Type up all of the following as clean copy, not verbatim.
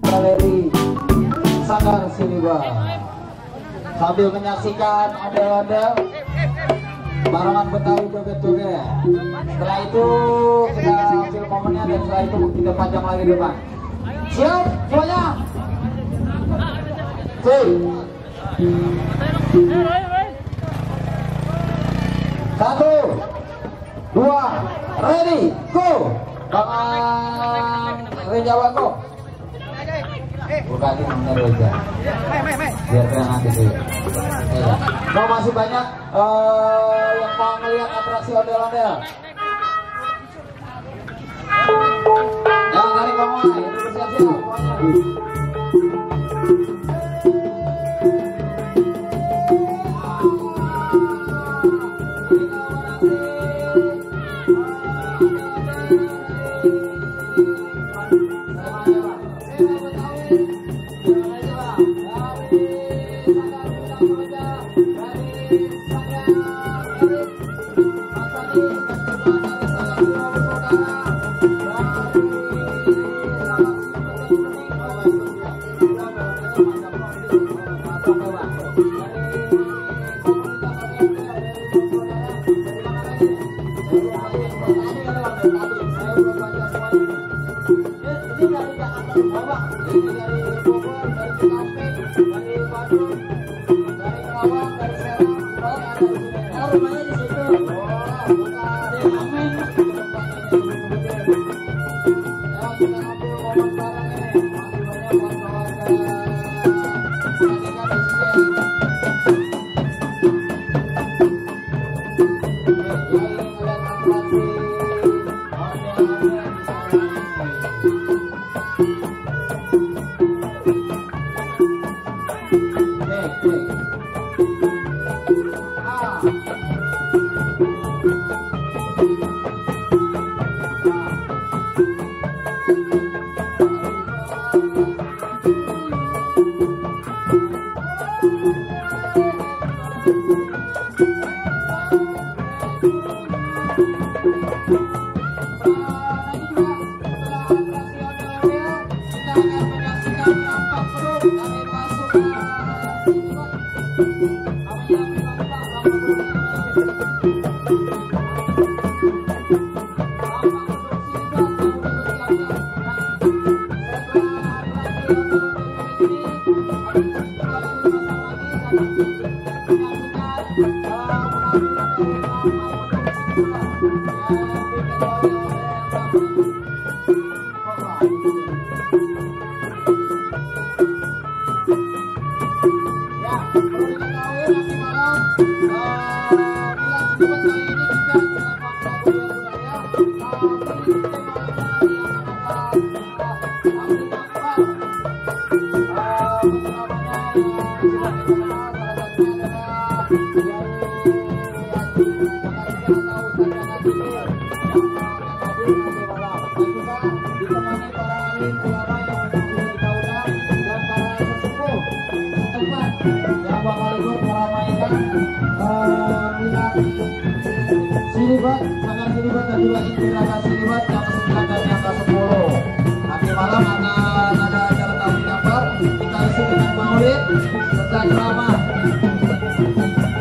Galeri Sanggar Siliba sambil menyaksikan ondel-ondel barongan Betawi joget-joget. Setelah itu kita ambil momennya dan setelah itu kita panjang lagi di depan. Siap semuanya? Satu, dua, ready, go. Bang Rejawa go. Bukan ini namanya Reza. Biar keren nanti sih. Mau masih banyak yang mau melihat atraksi ondel-ondel. Yang tadi ngomong itu bersiap-siap semuanya. Silibat, Sanggar Silibat dan juga Inspirasi Silibat yang ke-9 dan yang ke-10. Nanti malam akan ada acara tamu gambar, kita isi dengan maulid serta ceramah.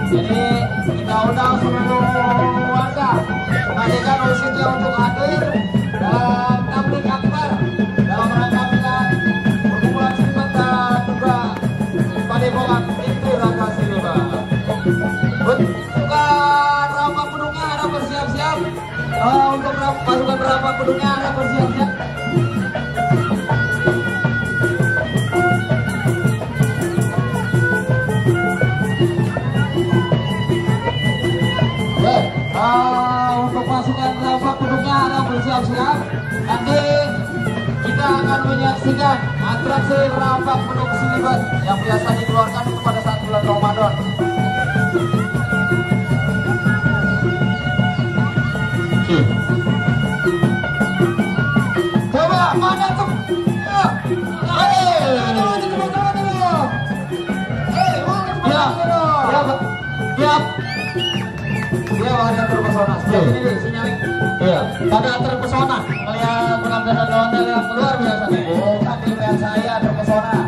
Jadi kita undang seluruh warga mengadakan usianya untuk hadir dan tablik akbar dalam rangka perkumpulan Silibat dan juga Padepokan Inspirasi Silibat. Siap-siap untuk pasukan berapa pendukungnya ada bersiap-siap. Oke, untuk pasukan berapa pendukungnya ada bersiap-siap. Nanti kita akan menyaksikan atraksi rampak pendukung Silibat yang biasa dikeluarkan pada saat bulan Ramadan. Coba mana tuh? Siap. Dia ada terpesona. pada terpesona melihat penampilan ondel yang luar biasa nih. Bukan dilihat saya terpesona.